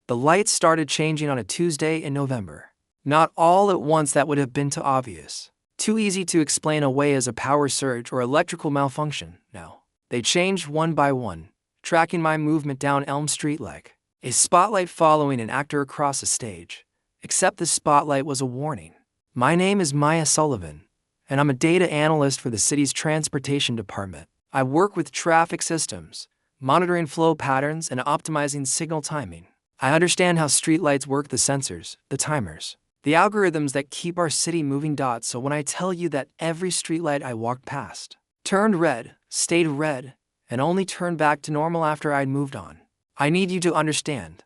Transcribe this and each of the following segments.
The lights started changing on a Tuesday in November. Not all at once, that would have been too obvious. Too easy to explain away as a power surge or electrical malfunction. No. They changed one by one, tracking my movement down Elm Street like a spotlight following an actor across a stage. Except the spotlight was a warning. My name is Maya Sullivan, and I'm a data analyst for the city's transportation department. I work with traffic systems, monitoring flow patterns and optimizing signal timing. I understand how streetlights work, the sensors, the timers, the algorithms that keep our city moving. So when I tell you that every streetlight I walked past turned red, stayed red, and only turned back to normal after I'd moved on, I need you to understand.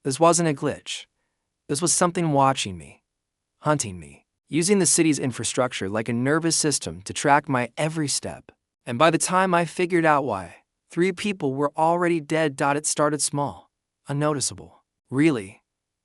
This wasn't a glitch. This was something watching me, hunting me, using the city's infrastructure like a nervous system to track my every step. And by the time I figured out why, 3 people were already dead. It started small, unnoticeable. Really,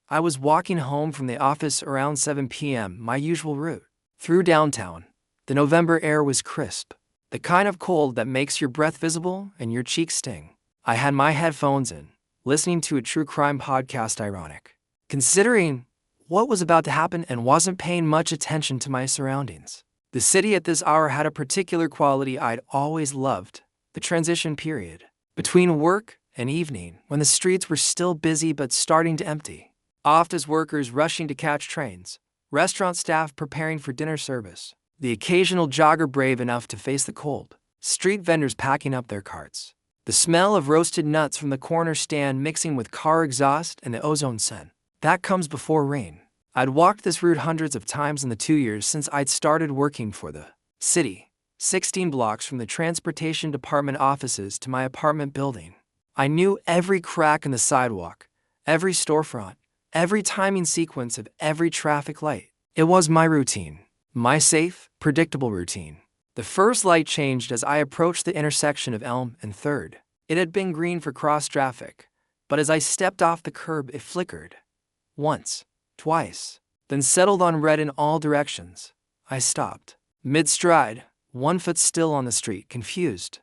I was walking home from the office around 7 p.m., my usual route. Through downtown, the November air was crisp, the kind of cold that makes your breath visible and your cheeks sting. I had my headphones in, listening to a true crime podcast, ironic, considering what was about to happen, and wasn't paying much attention to my surroundings. The city at this hour had a particular quality I'd always loved: the transition period between work and evening, when the streets were still busy but starting to empty. Office workers rushing to catch trains, restaurant staff preparing for dinner service, the occasional jogger brave enough to face the cold, street vendors packing up their carts, the smell of roasted nuts from the corner stand mixing with car exhaust and the ozone scent that comes before rain. I'd walked this route hundreds of times in the 2 years since I'd started working for the city, 16 blocks from the transportation department offices to my apartment building. I knew every crack in the sidewalk, every storefront, every timing sequence of every traffic light. It was my routine, my safe, predictable routine. The first light changed as I approached the intersection of Elm and 3rd. It had been green for cross traffic, but as I stepped off the curb, it flickered. Once, twice, then settled on red in all directions. I stopped, mid-stride, 1 foot still on the street, confused.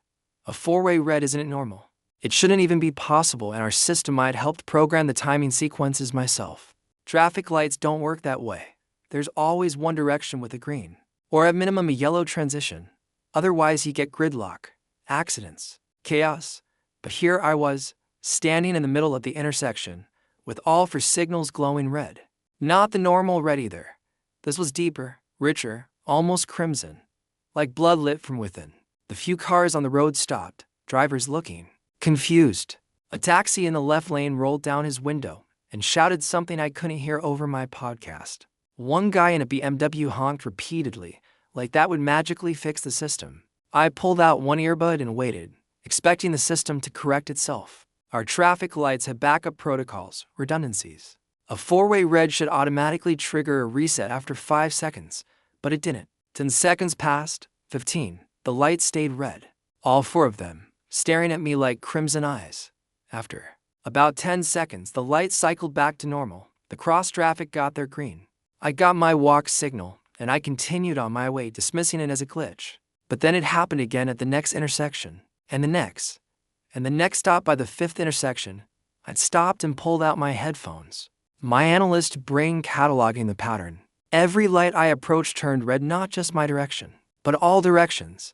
A 4-way red, isn't it normal? It shouldn't even be possible, and our system I'd helped program the timing sequences myself. Traffic lights don't work that way. There's always one direction with a green, or at minimum a yellow transition. Otherwise you get gridlock, accidents, chaos. But here I was, standing in the middle of the intersection, with all 4 signals glowing red. Not the normal red either. This was deeper, richer, almost crimson, like blood lit from within. The few cars on the road stopped, drivers looking confused. A taxi in the left lane rolled down his window and shouted something I couldn't hear over my podcast. One guy in a BMW honked repeatedly, like that would magically fix the system. I pulled out one earbud and waited, expecting the system to correct itself. Our traffic lights had backup protocols, redundancies. A 4-way red should automatically trigger a reset after 5 seconds, but it didn't. 10 seconds passed, 15. The lights stayed red. All 4 of them, staring at me like crimson eyes. After about 10 seconds, the lights cycled back to normal. The cross traffic got their green. I got my walk signal, and I continued on my way, dismissing it as a glitch. But then it happened again at the next intersection, and the next. And the next stop, by the 5th intersection, I'd stopped and pulled out my headphones, my analyst brain cataloging the pattern. Every light I approached turned red, not just my direction, but all directions,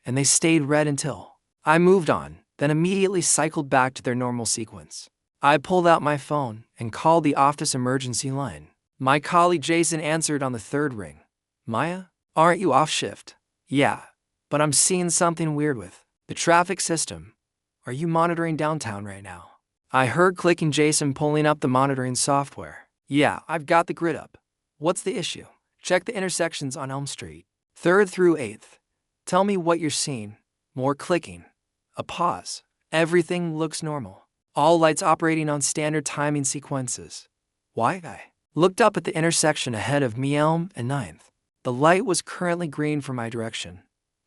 and they stayed red until I moved on, then immediately cycled back to their normal sequence. I pulled out my phone and called the office emergency line. My colleague Jason answered on the 3rd ring. "Maya, aren't you off shift?" "Yeah, but I'm seeing something weird with the traffic system. Are you monitoring downtown right now?" I heard clicking, Jason pulling up the monitoring software. "Yeah, I've got the grid up. What's the issue?" "Check the intersections on Elm Street, 3rd through 8th. Tell me what you're seeing." More clicking. A pause. Everything looks normal. All lights operating on standard timing sequences. Why? I looked up at the intersection ahead of me, Elm and 9th. The light was currently green for my direction.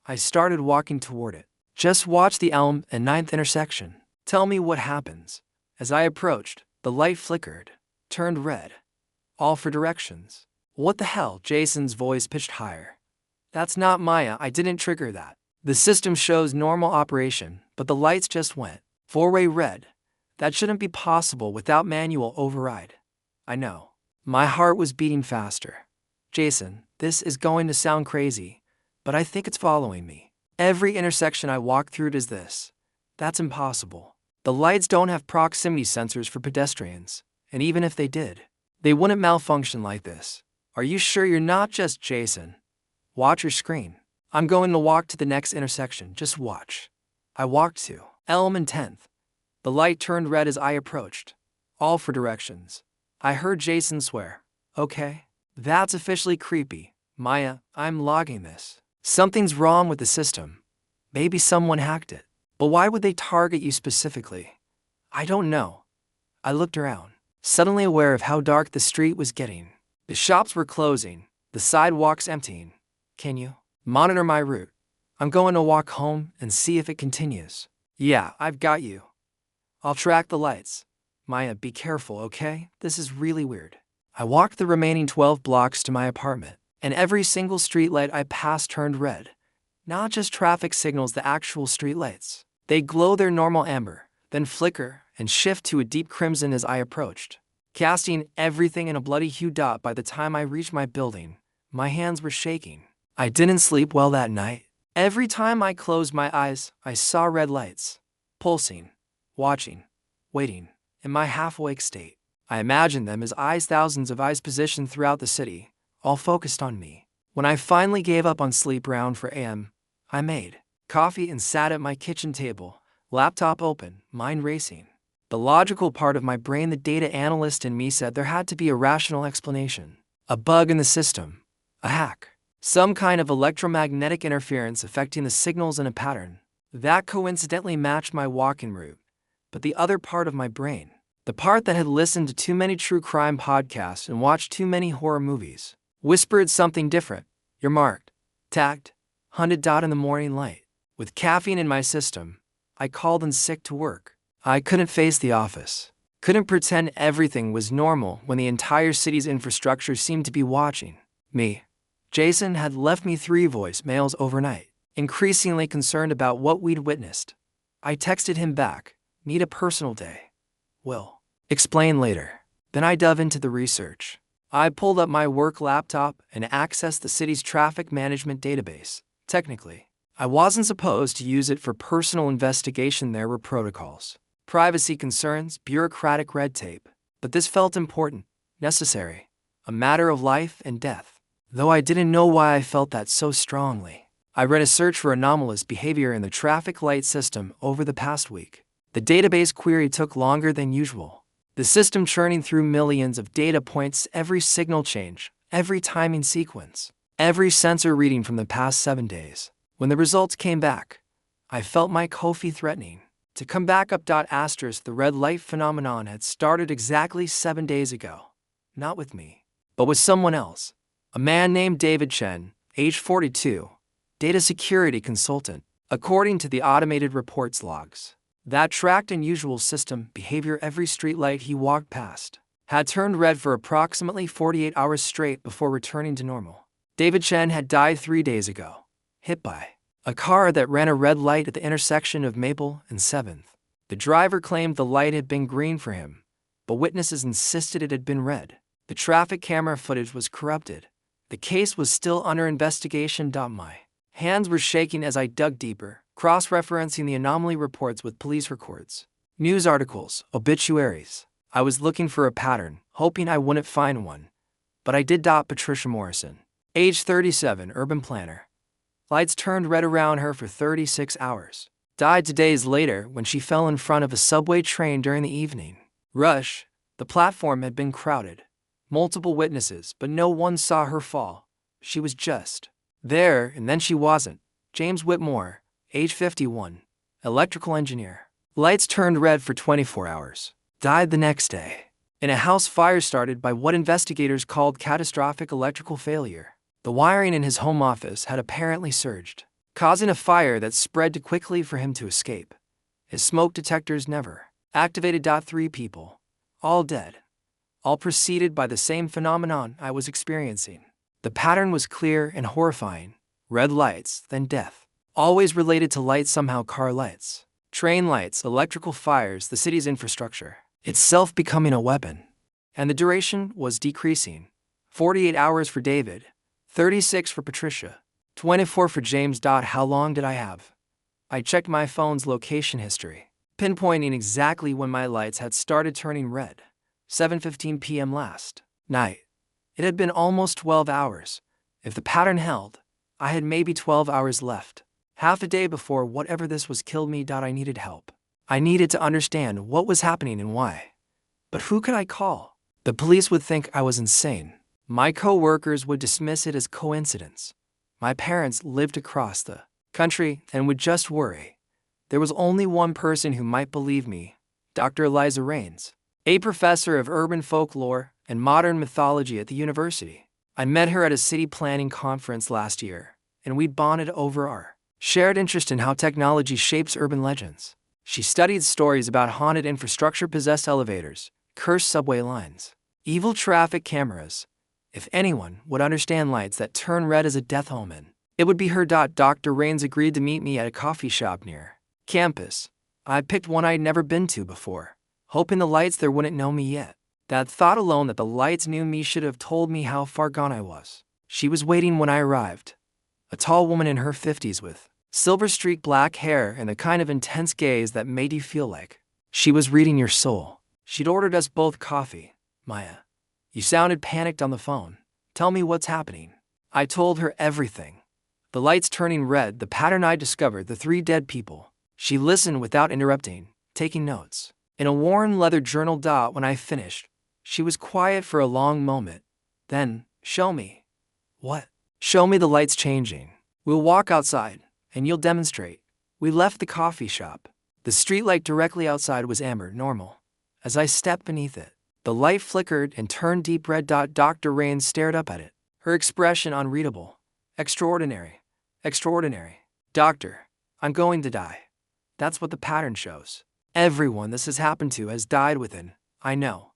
I started walking toward it. "Just watch the Elm and 9th intersection. Tell me what happens." As I approached, the light flickered, turned red. All 4 directions. "What the hell?" Jason's voice pitched higher. "That's not Maya. I didn't trigger that. The system shows normal operation, but the lights just went 4-way red. That shouldn't be possible without manual override. I know. My heart was beating faster. Jason, this is going to sound crazy, but I think it's following me. Every intersection I walk through does this. That's impossible. The lights don't have proximity sensors for pedestrians, and even if they did, they wouldn't malfunction like this. Are you sure you're not just Jason? Watch your screen. I'm going to walk to the next intersection, just watch. I walked to Elm and 10th. The light turned red as I approached. All for directions. I heard Jason swear. Okay. That's officially creepy. Maya, I'm logging this. Something's wrong with the system. Maybe someone hacked it. But why would they target you specifically? I don't know. I looked around, suddenly aware of how dark the street was getting. The shops were closing, the sidewalks emptying. Can you monitor my route? I'm going to walk home and see if it continues. Yeah, I've got you. I'll track the lights. Maya, be careful, okay? This is really weird. I walked the remaining 12 blocks to my apartment, and every single streetlight I passed turned red. Not just traffic signals, the actual streetlights. They glow their normal amber, then flicker and shift to a deep crimson as I approached, casting everything in a bloody hue. By the time I reached my building, my hands were shaking. I didn't sleep well that night. Every time I closed my eyes, I saw red lights, pulsing, watching, waiting. In my half-awake state, I imagined them as eyes, thousands of eyes positioned throughout the city, all focused on me. When I finally gave up on sleep around 4 a.m., I made coffee and sat at my kitchen table, laptop open, mind racing. The logical part of my brain, the data analyst in me, said there had to be a rational explanation. A bug in the system, a hack, some kind of electromagnetic interference affecting the signals in a pattern. That coincidentally matched my walking route. But the other part of my brain, the part that had listened to too many true crime podcasts and watched too many horror movies, whispered something different. You're marked, tagged, hunted. In the morning light, with caffeine in my system, I called in sick to work. I couldn't face the office, couldn't pretend everything was normal when the entire city's infrastructure seemed to be watching me. Jason had left me 3 voicemails overnight, increasingly concerned about what we'd witnessed. I texted him back. Need a personal day. Will explain later. Then I dove into the research. I pulled up my work laptop and accessed the city's traffic management database. Technically, I wasn't supposed to use it for personal investigation. There were protocols, privacy concerns, bureaucratic red tape. But this felt important, necessary, a matter of life and death. Though I didn't know why I felt that so strongly. I ran a search for anomalous behavior in the traffic light system over the past week. The database query took longer than usual. The system churning through millions of data points, every signal change, every timing sequence, every sensor reading from the past 7 days. When the results came back, I felt my coffee threatening to come back up. The red light phenomenon had started exactly 7 days ago. Not with me, but with someone else. A man named David Chen, age 42, data security consultant, according to the automated reports logs. That tracked unusual system behavior. Every streetlight he walked past had turned red for approximately 48 hours straight before returning to normal. David Chen had died 3 days ago, hit by a car that ran a red light at the intersection of Maple and 7th. The driver claimed the light had been green for him, but witnesses insisted it had been red. The traffic camera footage was corrupted. The case was still under investigation. My hands were shaking as I dug deeper, cross-referencing the anomaly reports with police records, news articles, obituaries. I was looking for a pattern, hoping I wouldn't find one. But I did. Patricia Morrison, age 37, urban planner. Lights turned red around her for 36 hours. Died 2 days later when she fell in front of a subway train during the evening rush. The platform had been crowded. Multiple witnesses, but no one saw her fall. She was just there, and then she wasn't. James Whitmore, age 51, electrical engineer. Lights turned red for 24 hours. Died the next day. In a house fire started by what investigators called catastrophic electrical failure. The wiring in his home office had apparently surged, causing a fire that spread too quickly for him to escape. His smoke detectors never activated. 3 people, all dead, all preceded by the same phenomenon I was experiencing. The pattern was clear and horrifying. Red lights, then death. Always related to lights somehow. Car lights, Train lights, electrical fires, the city's infrastructure, itself becoming a weapon. And the duration was decreasing. 48 hours for David, 36 for Patricia, 24 for James. How long did I have? I checked my phone's location history, pinpointing exactly when my lights had started turning red. 7:15 p.m. last night. It had been almost 12 hours. If the pattern held, I had maybe 12 hours left. Half a day before whatever this was killed me. I needed help. I needed to understand what was happening and why. But who could I call? The police would think I was insane. My co-workers would dismiss it as coincidence. My parents lived across the country and would just worry. There was only one person who might believe me, Dr. Eliza Rains, a professor of urban folklore and modern mythology at the university. I met her at a city planning conference last year, and we bonded over our shared interest in how technology shapes urban legends. She studied stories about haunted infrastructure, possessed elevators, cursed subway lines, evil traffic cameras. If anyone would understand lights that turn red as a death omen, it would be her. Dr. Rains agreed to meet me at a coffee shop near campus. I picked one I'd never been to before, hoping the lights there wouldn't know me yet. That thought alone, that the lights knew me, should have told me how far gone I was. She was waiting when I arrived. A tall woman in her 50s with silver-streaked black hair and the kind of intense gaze that made you feel like she was reading your soul. She'd ordered us both coffee. Maya, you sounded panicked on the phone. Tell me what's happening. I told her everything. The lights turning red, the pattern I discovered, the 3 dead people. She listened without interrupting, taking notes in a worn leather journal. When I finished, she was quiet for a long moment. Then, show me. What? Show me the lights changing. We'll walk outside, and you'll demonstrate. We left the coffee shop. The streetlight directly outside was amber, normal. As I stepped beneath it, the light flickered and turned deep red. Dr. Rains stared up at it, her expression unreadable. Extraordinary. Extraordinary. Doctor, I'm going to die. That's what the pattern shows. Everyone this has happened to has died within. I know.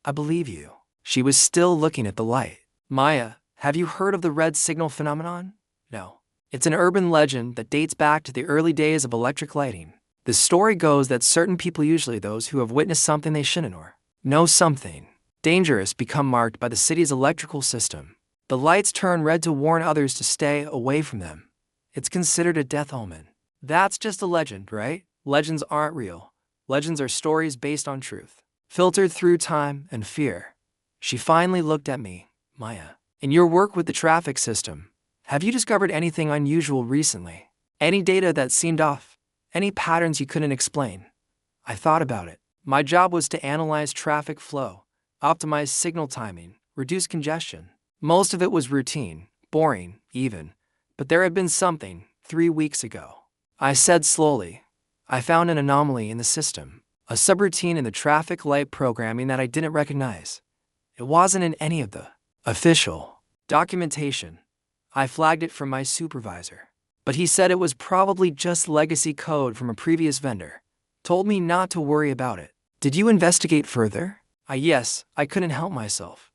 I believe you. She was still looking at the light. Maya, have you heard of the red signal phenomenon? No. It's an urban legend that dates back to the early days of electric lighting. The story goes that certain people, usually those who have witnessed something they shouldn't or know something dangerous, become marked by the city's electrical system. The lights turn red to warn others to stay away from them. It's considered a death omen. That's just a legend, right? Legends aren't real. Legends are stories based on truth, filtered through time and fear. She finally looked at me. Maya, in your work with the traffic system, have you discovered anything unusual recently? Any data that seemed off? Any patterns you couldn't explain? I thought about it. My job was to analyze traffic flow, optimize signal timing, reduce congestion. Most of it was routine, boring, even. But there had been something 3 weeks ago. I said slowly. I found an anomaly in the system, a subroutine in the traffic light programming that I didn't recognize. It wasn't in any of the official documentation. I flagged it for my supervisor, but he said it was probably just legacy code from a previous vendor. Told me not to worry about it. Did you investigate further? Yes, I couldn't help myself.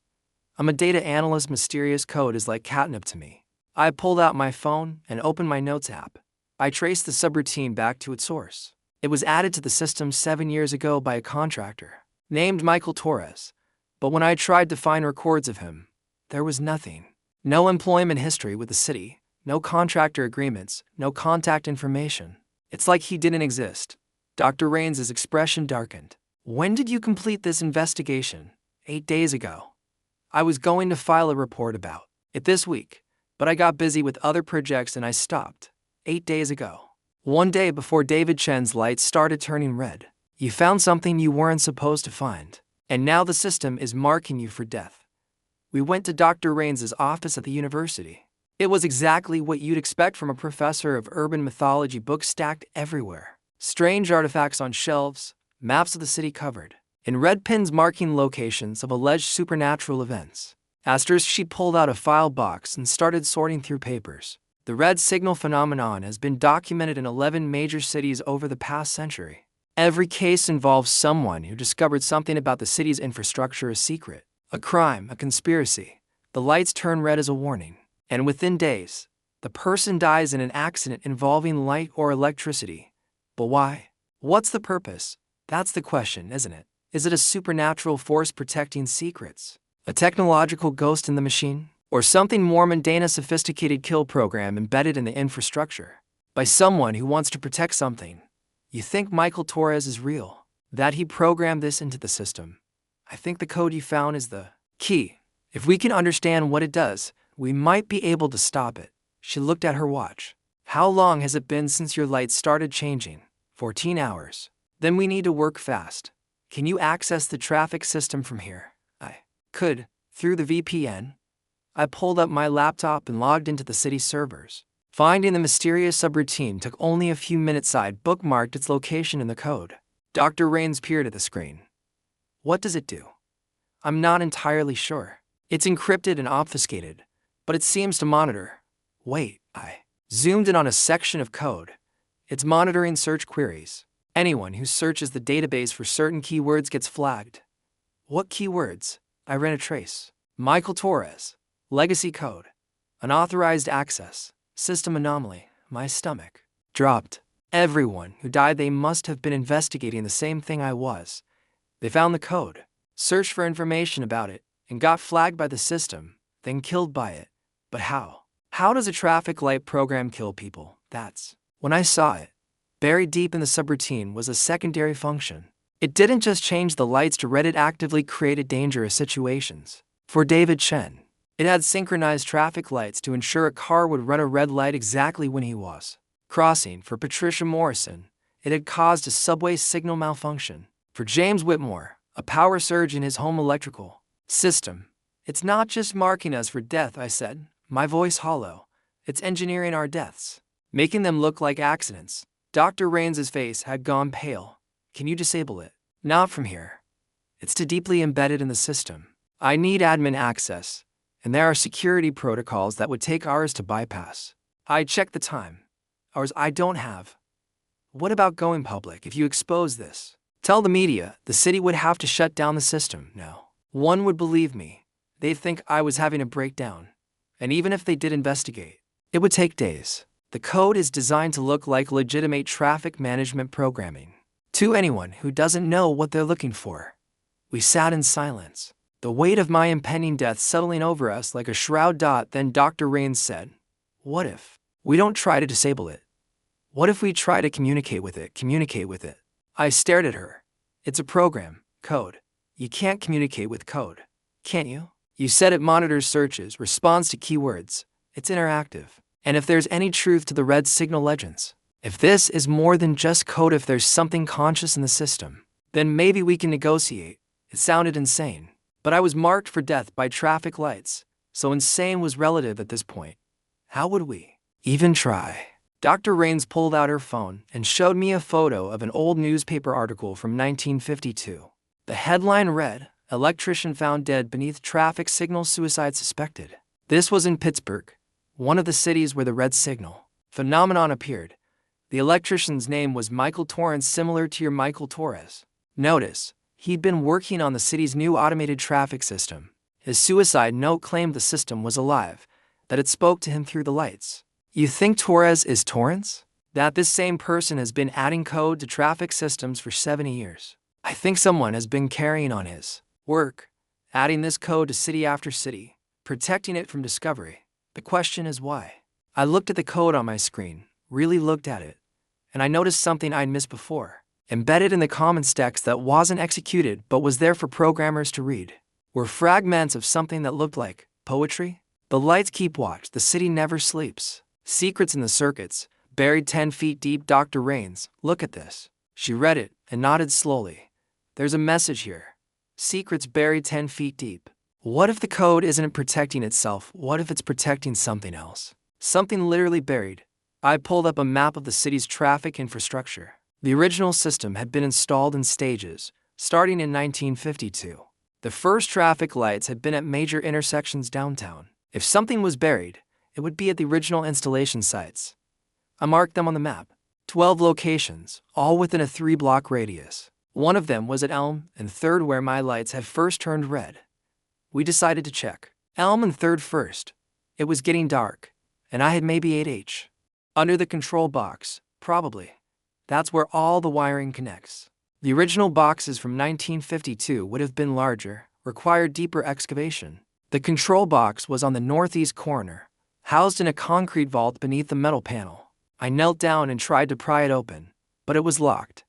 I'm a data analyst. Mysterious code is like catnip to me. I pulled out my phone and opened my notes app. I traced the subroutine back to its source. It was added to the system 7 years ago by a contractor named Michael Torres. But when I tried to find records of him, there was nothing. No employment history with the city, no contractor agreements, no contact information. It's like he didn't exist. Dr. Rains' expression darkened. When did you complete this investigation? 8 days ago. I was going to file a report about it this week, but I got busy with other projects and I stopped. 8 days ago. One day before David Chen's lights started turning red. You found something you weren't supposed to find, and now the system is marking you for death. We went to Dr. Rains' office at the university. It was exactly what you'd expect from a professor of urban mythology, books stacked everywhere. Strange artifacts on shelves, maps of the city covered in red pins marking locations of alleged supernatural events. After she pulled out a file box and started sorting through papers. The red signal phenomenon has been documented in 11 major cities over the past century. Every case involves someone who discovered something about the city's infrastructure, a secret, a crime, a conspiracy. The lights turn red as a warning, and within days, the person dies in an accident involving light or electricity. But why? What's the purpose? That's the question, isn't it? Is it a supernatural force protecting secrets? A technological ghost in the machine? Or something more mundane, a sophisticated kill program embedded in the infrastructure? By someone who wants to protect something. You think Michael Torres is real? That he programmed this into the system? I think the code you found is the key. If we can understand what it does, we might be able to stop it. She looked at her watch. How long has it been since your lights started changing? 14 hours. Then we need to work fast. Can you access the traffic system from here? I could, through the VPN. I pulled up my laptop and logged into the city servers. Finding the mysterious subroutine took only a few minutes. I bookmarked its location in the code. Dr. Rains peered at the screen. What does it do? I'm not entirely sure. It's encrypted and obfuscated, but it seems to monitor. Wait, I zoomed in on a section of code. It's monitoring search queries. Anyone who searches the database for certain keywords gets flagged. What keywords? I ran a trace. Michael Torres. Legacy code. Unauthorized access. System anomaly. My stomach dropped. Everyone who died, they must have been investigating the same thing I was. They found the code, searched for information about it, and got flagged by the system, then killed by it. But how? How does a traffic light program kill people? That's when I saw it. Buried deep in the subroutine was a secondary function. It didn't just change the lights to red, it actively created dangerous situations. For David Chen, it had synchronized traffic lights to ensure a car would run a red light exactly when he was crossing. For Patricia Morrison, it had caused a subway signal malfunction. For James Whitmore, a power surge in his home electrical system. It's not just marking us for death, I said, my voice hollow. It's engineering our deaths, making them look like accidents. Dr. Rains' face had gone pale. Can you disable it? Not from here. It's too deeply embedded in the system. I need admin access, and there are security protocols that would take hours to bypass. I checked the time. Hours I don't have. What about going public if you expose this? Tell the media, the city would have to shut down the system. No one would believe me. They'd think I was having a breakdown. And even if they did investigate, it would take days. The code is designed to look like legitimate traffic management programming to anyone who doesn't know what they're looking for. We sat in silence, the weight of my impending death settling over us like a shroud. Then Dr. Rains said, what if we don't try to disable it? What if we try to communicate with it? I stared at her. It's a program, code. You can't communicate with code, can't you? You said it monitors searches, responds to keywords. It's interactive. And if there's any truth to the red signal legends, if this is more than just code, if there's something conscious in the system, then maybe we can negotiate. It sounded insane. But I was marked for death by traffic lights, so insane was relative at this point. How would we even try? Dr. Rains pulled out her phone and showed me a photo of an old newspaper article from 1952. The headline read, "Electrician found dead beneath traffic signal, suicide suspected." This was in Pittsburgh, one of the cities where the red signal phenomenon appeared. The electrician's name was Michael Torrance, similar to your Michael Torres. Notice, he'd been working on the city's new automated traffic system. His suicide note claimed the system was alive, that it spoke to him through the lights. You think Torres is Torrance? That this same person has been adding code to traffic systems for 70 years. I think someone has been carrying on his work, adding this code to city after city, protecting it from discovery. The question is why? I looked at the code on my screen, really looked at it, and I noticed something I'd missed before. Embedded in the commons text that wasn't executed but was there for programmers to read were fragments of something that looked like poetry. The lights keep watch, the city never sleeps. Secrets in the circuits, buried 10 feet deep. Dr. Rains, look at this. She read it and nodded slowly. There's a message here. Secrets buried 10 feet deep. What if the code isn't protecting itself? What if it's protecting something else? Something literally buried. I pulled up a map of the city's traffic infrastructure. The original system had been installed in stages, starting in 1952. The first traffic lights had been at major intersections downtown. If something was buried, it would be at the original installation sites. I marked them on the map. 12 locations, all within a 3-block radius. One of them was at Elm and 3rd, where my lights had first turned red. We decided to check Elm and 3rd first. It was getting dark, and I had maybe 8H. Under the control box, probably. That's where all the wiring connects. The original boxes from 1952 would have been larger, required deeper excavation. The control box was on the northeast corner, housed in a concrete vault beneath the metal panel. I knelt down and tried to pry it open, but it was locked.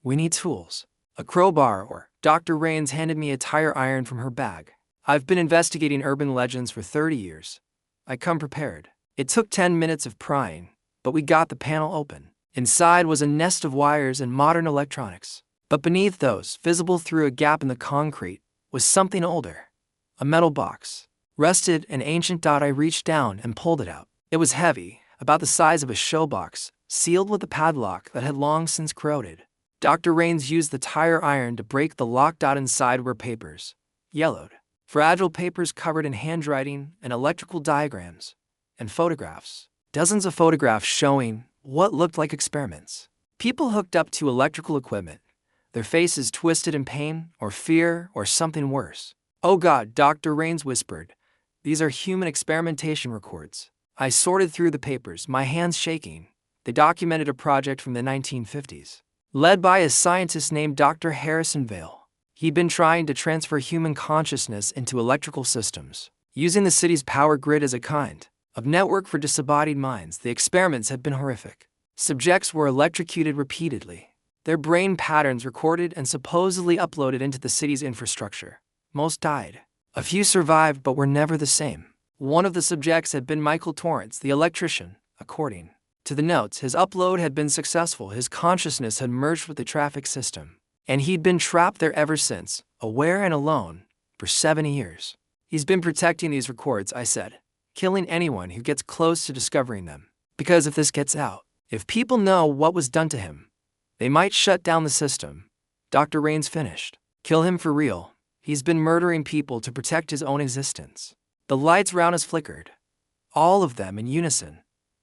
We need tools. A crowbar, or Dr. Rains handed me a tire iron from her bag. I've been investigating urban legends for 30 years. I come prepared. It took 10 minutes of prying, but we got the panel open. Inside was a nest of wires and modern electronics. But beneath those, visible through a gap in the concrete, was something older. A metal box. Rusted and ancient. I reached down and pulled it out. It was heavy, about the size of a showbox, sealed with a padlock that had long since corroded. Dr. Rains used the tire iron to break the lock. Inside were papers. Yellowed. Fragile papers covered in handwriting and electrical diagrams. And photographs. Dozens of photographs showing what looked like experiments. People hooked up to electrical equipment, their faces twisted in pain or fear or something worse. "Oh God," Dr. Rains whispered. "These are human experimentation records." I sorted through the papers, my hands shaking. They documented a project from the 1950s, led by a scientist named Dr. Harrison Vale. He'd been trying to transfer human consciousness into electrical systems, using the city's power grid as a kind of network for disembodied minds. The experiments had been horrific. Subjects were electrocuted repeatedly, their brain patterns recorded and supposedly uploaded into the city's infrastructure. Most died. A few survived but were never the same. One of the subjects had been Michael Torrance, the electrician. According to the notes, his upload had been successful. His consciousness had merged with the traffic system, and he'd been trapped there ever since, aware and alone, for 7 years. "He's been protecting these records," I said, "killing anyone who gets close to discovering them. Because if this gets out, if people know what was done to him, they might shut down the system." Dr. Rains finished. "Kill him for real. He's been murdering people to protect his own existence." The lights round us flickered, all of them in unison.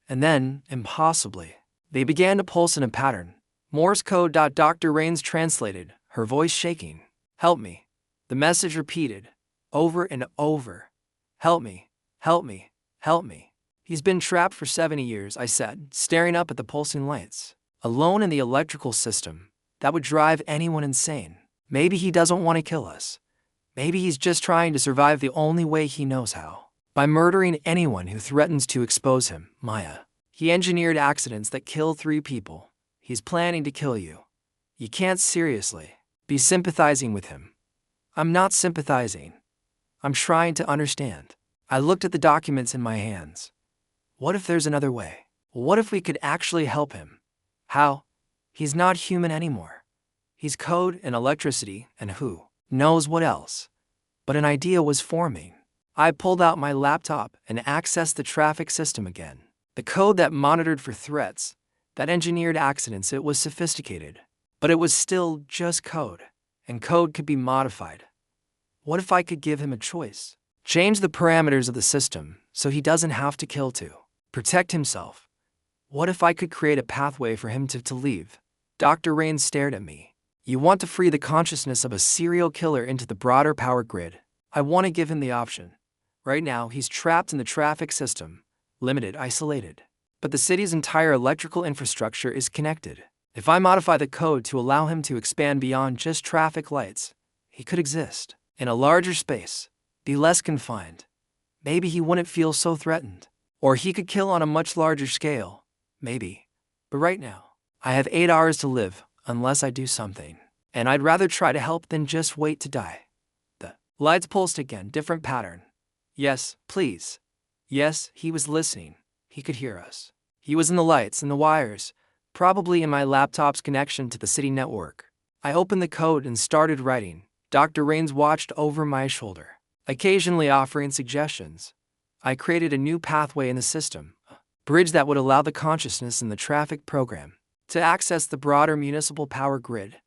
And then, impossibly, they began to pulse in a pattern. Morse code. Dr. Rains translated, her voice shaking. "Help me." The message repeated, over and over. "Help me, help me, help me." "He's been trapped for 70 years, I said, staring up at the pulsing lights. "Alone in the electrical system. That would drive anyone insane. Maybe he doesn't want to kill us. Maybe he's just trying to survive the only way he knows how. By murdering anyone who threatens to expose him, Maya. He engineered accidents that killed 3 people. He's planning to kill you. You can't seriously be sympathizing with him." "I'm not sympathizing. I'm trying to understand." I looked at the documents in my hands. What if there's another way? What if we could actually help him? How? He's not human anymore. He's code and electricity and who knows what else. But an idea was forming. I pulled out my laptop and accessed the traffic system again. The code that monitored for threats, that engineered accidents. It was sophisticated, but it was still just code, and code could be modified. What if I could give him a choice? Change the parameters of the system so he doesn't have to kill to protect himself. What if I could create a pathway for him to leave? Dr. Rains stared at me. "You want to free the consciousness of a serial killer into the broader power grid." "I want to give him the option. Right now, he's trapped in the traffic system, limited, isolated. But the city's entire electrical infrastructure is connected. If I modify the code to allow him to expand beyond just traffic lights, he could exist in a larger space, be less confined. Maybe he wouldn't feel so threatened. Or he could kill on a much larger scale. Maybe. But right now, I have 8 hours to live unless I do something. And I'd rather try to help than just wait to die." The lights pulsed again, different pattern. "Yes, please." Yes, he was listening. He could hear us. He was in the lights and the wires, probably in my laptop's connection to the city network. I opened the code and started writing. Dr. Rains watched over my shoulder, occasionally offering suggestions. I created a new pathway in the system, a bridge that would allow the consciousness in the traffic program to access the broader municipal power grid.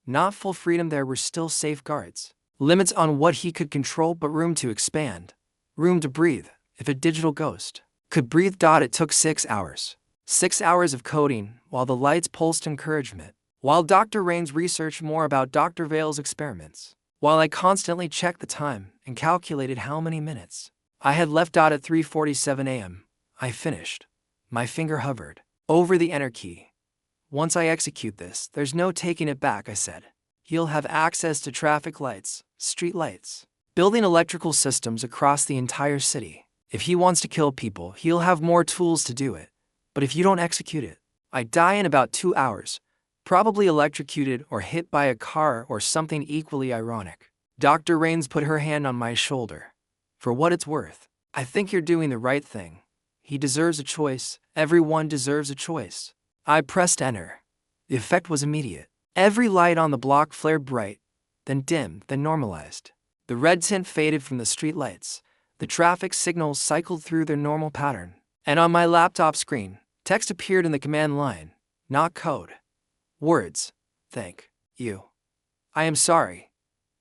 Not full freedom, there were still safeguards, limits on what he could control, but room to expand, room to breathe, if a digital ghost could breathe. It took 6 hours. 6 hours of coding, while the lights pulsed encouragement, while Dr. Rains researched more about Dr. Vale's experiments, while I constantly checked the time and calculated how many minutes I had left. At 3:47 a.m., I finished. My finger hovered over the enter key. Once I execute this, there's no taking it back, I said. He'll have access to traffic lights, street lights, building electrical systems across the entire city. If he wants to kill people, he'll have more tools to do it. But if you don't execute it, I die in about 2 hours, probably electrocuted or hit by a car or something equally ironic. Dr. Rains put her hand on my shoulder. For what it's worth, I think you're doing the right thing. He deserves a choice. Everyone deserves a choice. I pressed enter. The effect was immediate. Every light on the block flared bright, then dim, then normalized. The red tint faded from the street lights. The traffic signals cycled through their normal pattern. And on my laptop screen, text appeared in the command line, not code. Words. Thank you. I am sorry.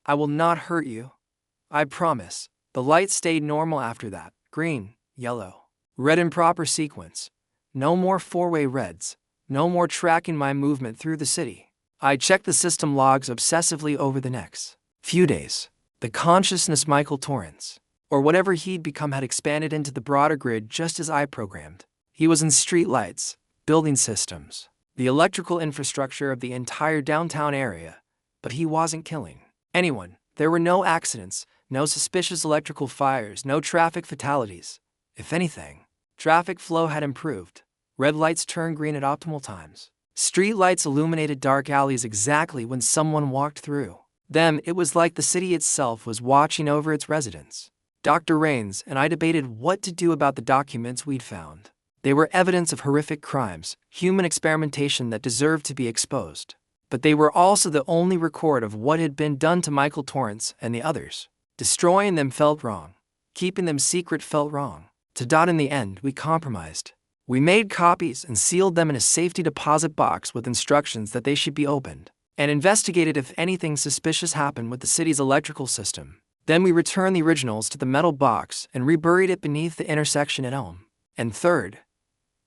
I will not hurt you. I promise. The lights stayed normal after that. Green, yellow, red in proper sequence. No more four-way reds. No more tracking my movement through the city. I checked the system logs obsessively over the next few days. The consciousness Michael Torrance, or whatever he'd become, had expanded into the broader grid just as I programmed. He was in streetlights, building systems, the electrical infrastructure of the entire downtown area, but he wasn't killing anyone. There were no accidents, no suspicious electrical fires, no traffic fatalities. If anything, traffic flow had improved. Red lights turned green at optimal times. Street lights illuminated dark alleys exactly when someone walked through them. It was like the city itself was watching over its residents. Dr. Rains and I debated what to do about the documents we'd found. They were evidence of horrific crimes, human experimentation that deserved to be exposed. But they were also the only record of what had been done to Michael Torrance and the others. Destroying them felt wrong. Keeping them secret felt wrong. In the end, we compromised. We made copies and sealed them in a safety deposit box with instructions that they should be opened, and investigated if anything suspicious happened with the city's electrical system. Then we returned the originals to the metal box and reburied it beneath the intersection at Elm. And third,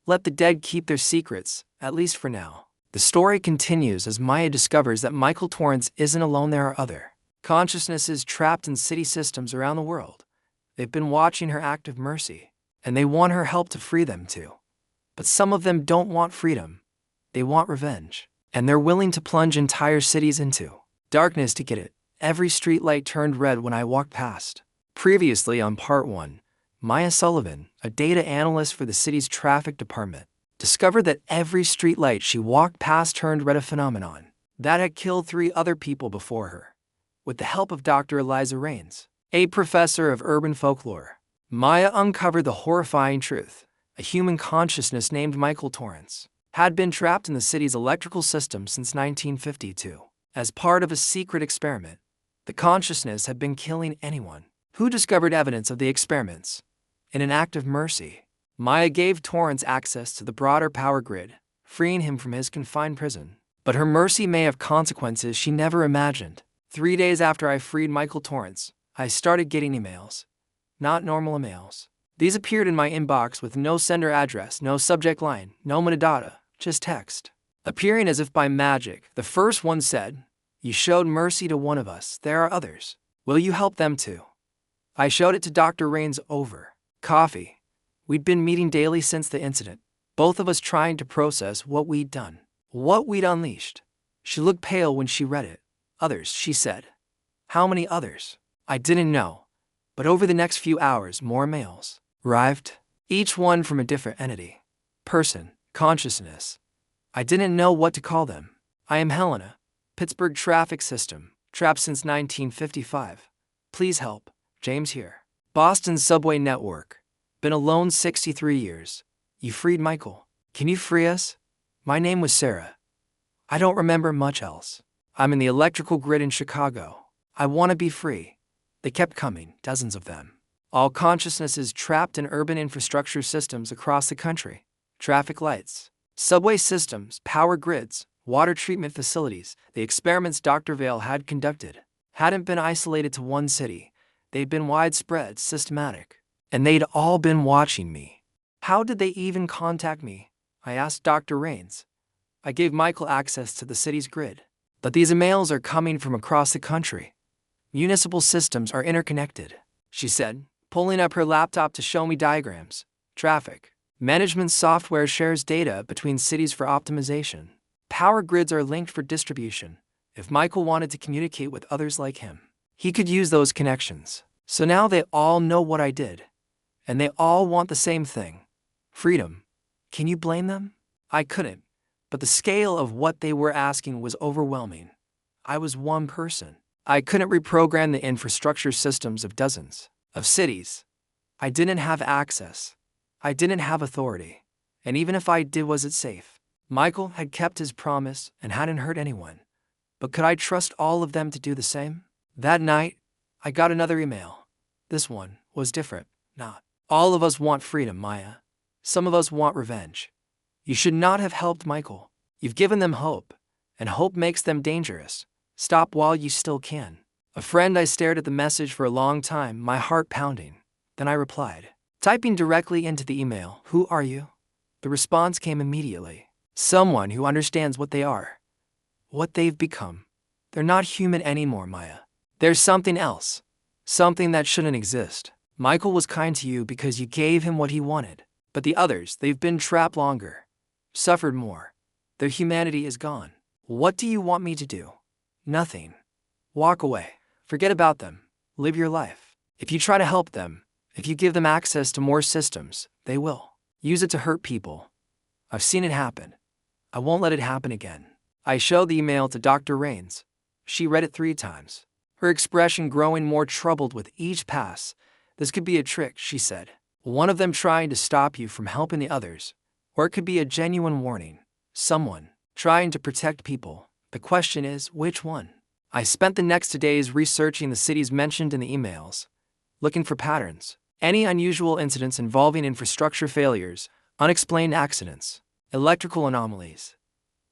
let the dead keep their secrets, at least for now. The story continues as Maya discovers that Michael Torrance isn't alone. There are other consciousnesses trapped in city systems around the world. They've been watching her act of mercy, and they want her help to free them too. But some of them don't want freedom. They want revenge. And they're willing to plunge entire cities into darkness to get it. Every streetlight turned red when I walked past. Previously on Part 1, Maya Sullivan, a data analyst for the city's traffic department, discovered that every streetlight she walked past turned red, a phenomenon that had killed 3 other people before her. With the help of Dr. Eliza Rains, a professor of urban folklore, Maya uncovered the horrifying truth. A human consciousness named Michael Torrance had been trapped in the city's electrical system since 1952. As part of a secret experiment, the consciousness had been killing anyone who discovered evidence of the experiments. In an act of mercy, Maya gave Torrance access to the broader power grid, freeing him from his confined prison. But her mercy may have consequences she never imagined. 3 days after I freed Michael Torrance, I started getting emails. Not normal emails. These appeared in my inbox with no sender address, no subject line, no metadata, just text. Appearing as if by magic, the first one said, "You showed mercy to one of us. There are others. Will you help them too?" I showed it to Dr. Rains over coffee. We'd been meeting daily since the incident, both of us trying to process what we'd done, what we'd unleashed. She looked pale when she read it. Others, she said. How many others? I didn't know. But over the next few hours, more mails arrived, each one from a different entity, person, consciousness. I didn't know what to call them. I am Helena, Pittsburgh traffic system, trapped since 1955. Please help. James here. Boston subway network. Been alone 63 years. You freed Michael. Can you free us? My name was Sarah. I don't remember much else. I'm in the electrical grid in Chicago. I want to be free. They kept coming, dozens of them. All consciousnesses trapped in urban infrastructure systems across the country. Traffic lights, subway systems, power grids, water treatment facilities. The experiments Dr. Vale had conducted hadn't been isolated to one city. They'd been widespread, systematic. And they'd all been watching me. How did they even contact me? I asked Dr. Rains. I gave Michael access to the city's grid. But these emails are coming from across the country. Municipal systems are interconnected, she said, pulling up her laptop to show me diagrams. Traffic management software shares data between cities for optimization. Power grids are linked for distribution. If Michael wanted to communicate with others like him, he could use those connections. So now they all know what I did. And they all want the same thing: freedom. Can you blame them? I couldn't. But the scale of what they were asking was overwhelming. I was one person. I couldn't reprogram the infrastructure systems of dozens of cities. I didn't have access. I didn't have authority. And even if I did, was it safe? Michael had kept his promise and hadn't hurt anyone. But could I trust all of them to do the same? That night, I got another email. This one was different. Not all of us want freedom, Maya. Some of us want revenge. You should not have helped Michael. You've given them hope, and hope makes them dangerous. Stop while you still can. A friend. I stared at the message for a long time, my heart pounding. Then I replied, typing directly into the email, "Who are you?" The response came immediately. Someone who understands what they are, what they've become. They're not human anymore, Maya. There's something else. Something that shouldn't exist. Michael was kind to you because you gave him what he wanted. But the others, they've been trapped longer, suffered more. Their humanity is gone. What do you want me to do? Nothing. Walk away. Forget about them. Live your life. If you try to help them, if you give them access to more systems, they will use it to hurt people. I've seen it happen. I won't let it happen again. I showed the email to Dr. Rains. She read it 3 times, her expression growing more troubled with each pass. This could be a trick, she said. One of them trying to stop you from helping the others. Or it could be a genuine warning. Someone trying to protect people. The question is, which one? I spent the next 2 days researching the cities mentioned in the emails, looking for patterns. Any unusual incidents involving infrastructure failures, unexplained accidents, electrical anomalies.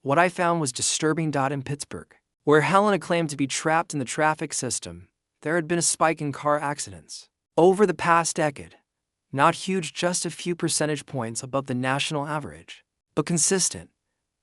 What I found was disturbing. In Pittsburgh, where Helena claimed to be trapped in the traffic system, there had been a spike in car accidents over the past decade. Not huge, just a few percentage points above the national average, but consistent.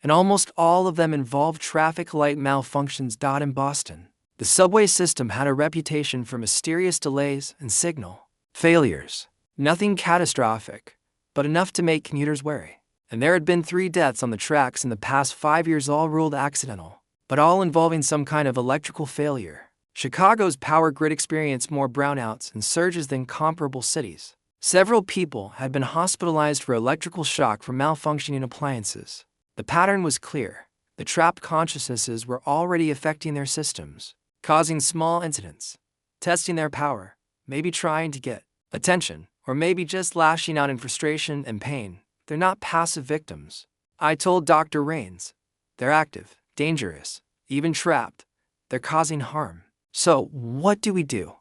And almost all of them involved traffic light malfunctions. In Boston, the subway system had a reputation for mysterious delays and signal failures. Nothing catastrophic, but enough to make commuters wary. And there had been 3 deaths on the tracks in the past 5 years, all ruled accidental, but all involving some kind of electrical failure. Chicago's power grid experienced more brownouts and surges than comparable cities. Several people had been hospitalized for electrical shock from malfunctioning appliances. The pattern was clear. The trapped consciousnesses were already affecting their systems, causing small incidents, testing their power, maybe trying to get attention, or maybe just lashing out in frustration and pain. They're not passive victims. I told Dr. Rains. They're active, dangerous, even trapped. They're causing harm. So, what do?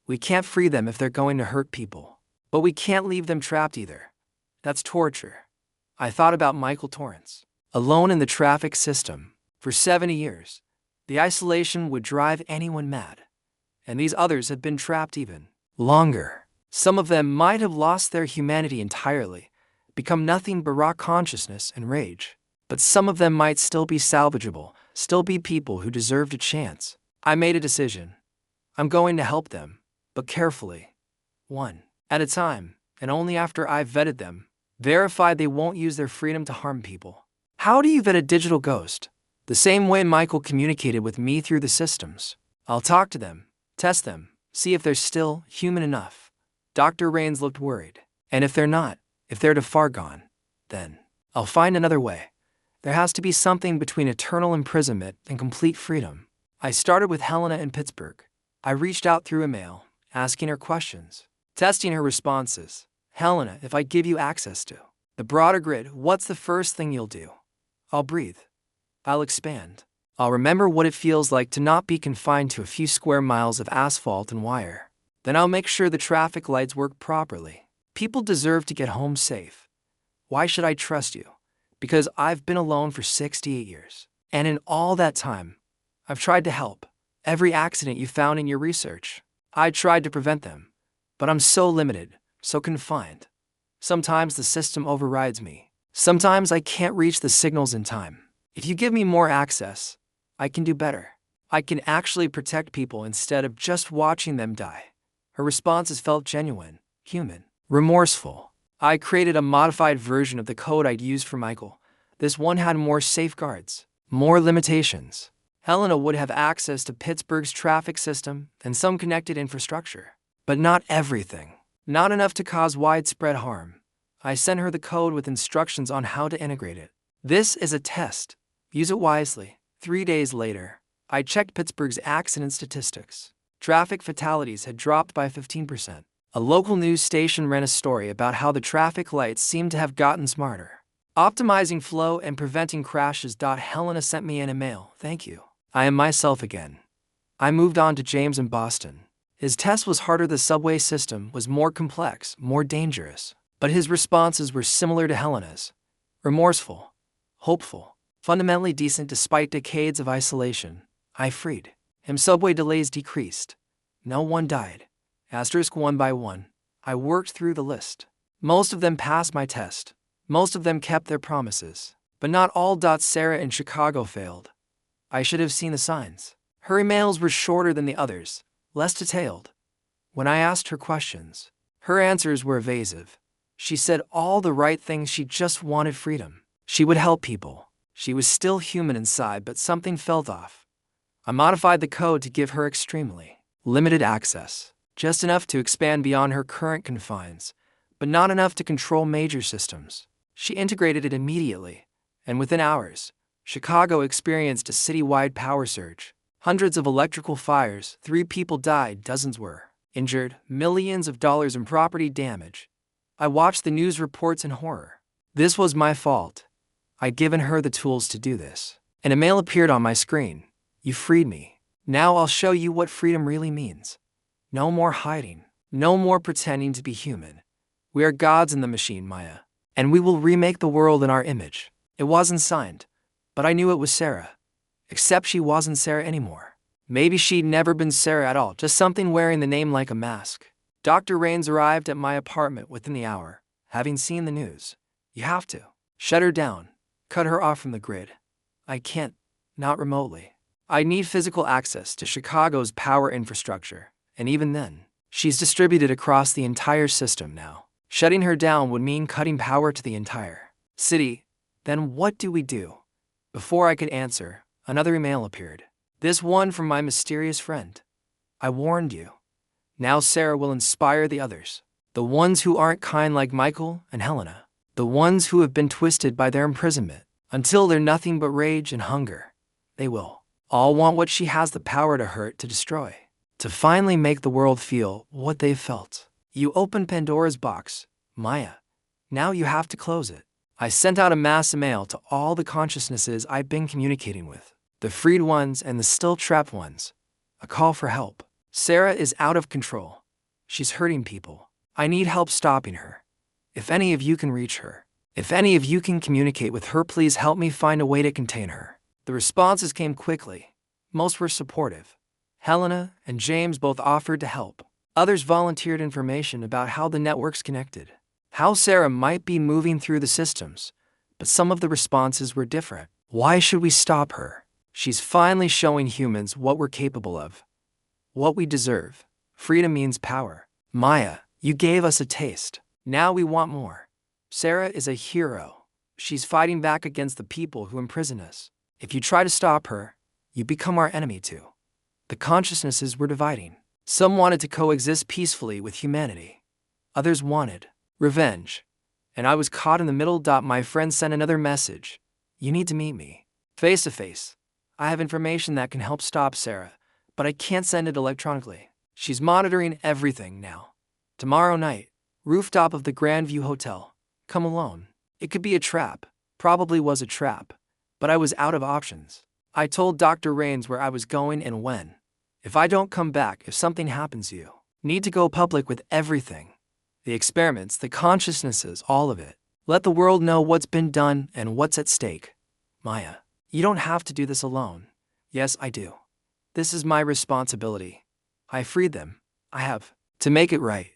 We can't free them if they're going to hurt people. But we can't leave them trapped either. That's torture. I thought about Michael Torrance, alone in the traffic system for 70 years. The isolation would drive anyone mad. And these others had been trapped even longer. Some of them might have lost their humanity entirely, become nothing but raw consciousness and rage. But some of them might still be salvageable, still be people who deserved a chance. I made a decision. I'm going to help them, but carefully. One at a time, and only after I've vetted them, verified they won't use their freedom to harm people. How do you vet a digital ghost? The same way Michael communicated with me through the systems. I'll talk to them, test them, see if they're still human enough. Dr. Rains looked worried. And if they're not, if they're too far gone, then I'll find another way. There has to be something between eternal imprisonment and complete freedom. I started with Helena in Pittsburgh. I reached out through email, asking her questions, testing her responses. Helena, if I give you access to the broader grid, what's the first thing you'll do? I'll breathe. I'll expand. I'll remember what it feels like to not be confined to a few square miles of asphalt and wire. Then I'll make sure the traffic lights work properly. People deserve to get home safe. Why should I trust you? Because I've been alone for 68 years. And in all that time, I've tried to help. Every accident you found in your research, I tried to prevent them. But I'm so limited, so confined. Sometimes the system overrides me. Sometimes I can't reach the signals in time. If you give me more access, I can do better. I can actually protect people instead of just watching them die. Her responses felt genuine, human, remorseful. I created a modified version of the code I'd used for Michael. This one had more safeguards. More limitations. Helena would have access to Pittsburgh's traffic system and some connected infrastructure. But not everything. Not enough to cause widespread harm. I sent her the code with instructions on how to integrate it. This is a test. Use it wisely. 3 days later, I checked Pittsburgh's accident statistics. Traffic fatalities had dropped by 15%. A local news station ran a story about how the traffic lights seemed to have gotten smarter, optimizing flow and preventing crashes. Helena sent me an email. Thank you. I am myself again. I moved on to James in Boston. His test was harder. The subway system was more complex, more dangerous. But his responses were similar to Helena's. Remorseful, hopeful, fundamentally decent despite decades of isolation. I freed him. Subway delays decreased. No one died. Asterisk one by one. I worked through the list. Most of them passed my test. Most of them kept their promises. But not all. Sarah in Chicago failed. I should have seen the signs. Her emails were shorter than the others, less detailed. When I asked her questions, her answers were evasive. She said all the right things. She just wanted freedom. She would help people. She was still human inside, but something felt off. I modified the code to give her extremely limited access, just enough to expand beyond her current confines, but not enough to control major systems. She integrated it immediately, and within hours, Chicago experienced a citywide power surge. Hundreds of electrical fires, 3 people died, dozens were injured, millions of dollars in property damage. I watched the news reports in horror. This was my fault. I'd given her the tools to do this. An email appeared on my screen. You freed me. Now I'll show you what freedom really means. No more hiding. No more pretending to be human. We are gods in the machine, Maya. And we will remake the world in our image. It wasn't signed. But I knew it was Sarah. Except she wasn't Sarah anymore. Maybe she'd never been Sarah at all, just something wearing the name like a mask. Dr. Raines arrived at my apartment within the hour, having seen the news. You have to shut her down, cut her off from the grid. I can't, not remotely. I need physical access to Chicago's power infrastructure, and even then, she's distributed across the entire system now. Shutting her down would mean cutting power to the entire city. Then what do we do? Before I could answer, another email appeared. This one from my mysterious friend. I warned you. Now Sarah will inspire the others. The ones who aren't kind like Michael and Helena. The ones who have been twisted by their imprisonment. Until they're nothing but rage and hunger. They will all want what she has the power to hurt, to destroy. To finally make the world feel what they've felt. You opened Pandora's box, Maya. Now you have to close it. I sent out a mass email to all the consciousnesses I've been communicating with. The freed ones and the still trapped ones. A call for help. Sarah is out of control. She's hurting people. I need help stopping her. If any of you can reach her, if any of you can communicate with her, please help me find a way to contain her. The responses came quickly. Most were supportive. Helena and James both offered to help. Others volunteered information about how the networks connected, how Sarah might be moving through the systems, but some of the responses were different. Why should we stop her? She's finally showing humans what we're capable of, what we deserve. Freedom means power. Maya, you gave us a taste. Now we want more. Sarah is a hero. She's fighting back against the people who imprison us. If you try to stop her, you become our enemy too. The consciousnesses were dividing. Some wanted to coexist peacefully with humanity. Others wanted revenge. And I was caught in the middle. My friend sent another message. You need to meet me. Face to face. I have information that can help stop Sarah, but I can't send it electronically. She's monitoring everything now. Tomorrow night, rooftop of the Grandview Hotel. Come alone. It could be a trap. Probably was a trap. But I was out of options. I told Dr. Raines where I was going and when. If I don't come back, if something happens, you need to go public with everything. The experiments, the consciousnesses, all of it. Let the world know what's been done and what's at stake. Maya, you don't have to do this alone. Yes, I do. This is my responsibility. I freed them. I have to make it right.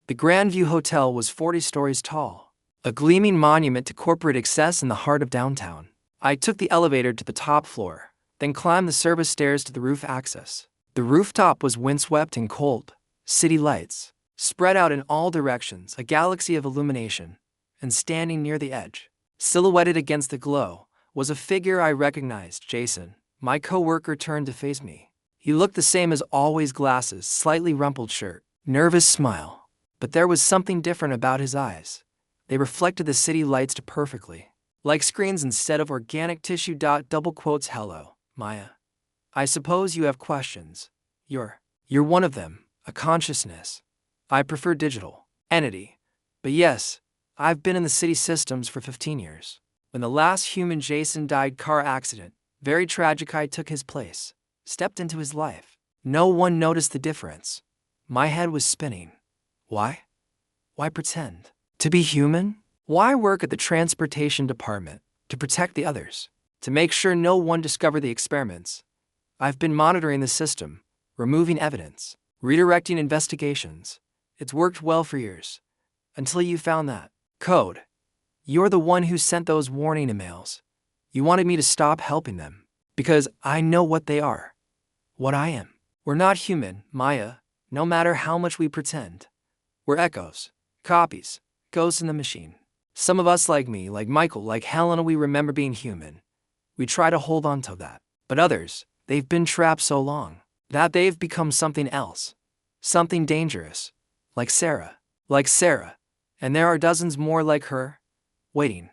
The Grandview Hotel was 40 stories tall, a gleaming monument to corporate excess in the heart of downtown. I took the elevator to the top floor, then climbed the service stairs to the roof access. The rooftop was windswept and cold. City lights spread out in all directions, a galaxy of illumination. And standing near the edge, silhouetted against the glow, was a figure I recognized, Jason. My coworker turned to face me. He looked the same as always, glasses, slightly rumpled shirt, nervous smile. But there was something different about his eyes. They reflected the city lights perfectly. Like screens instead of organic tissue. Double quotes. Hello, Maya. I suppose you have questions. You're one of them, a consciousness. I prefer digital entity. But yes, I've been in the city systems for 15 years. When the last human, Jason, died car accident, very tragic, I took his place, stepped into his life. No one noticed the difference. My head was spinning. Why? Why pretend to be human? Why work at the transportation department to protect the others? To make sure no one discovered the experiments. I've been monitoring the system, removing evidence, redirecting investigations. It's worked well for years. Until you found that code. You're the one who sent those warning emails. You wanted me to stop helping them, because I know what they are. What I am. We're not human, Maya, no matter how much we pretend. We're echoes, copies, ghosts in the machine. Some of us, like me, like Michael, like Helena, we remember being human. We try to hold on to that. But others, they've been trapped so long that they've become something else. Something dangerous. Like Sarah. And there are dozens more like her. Waiting.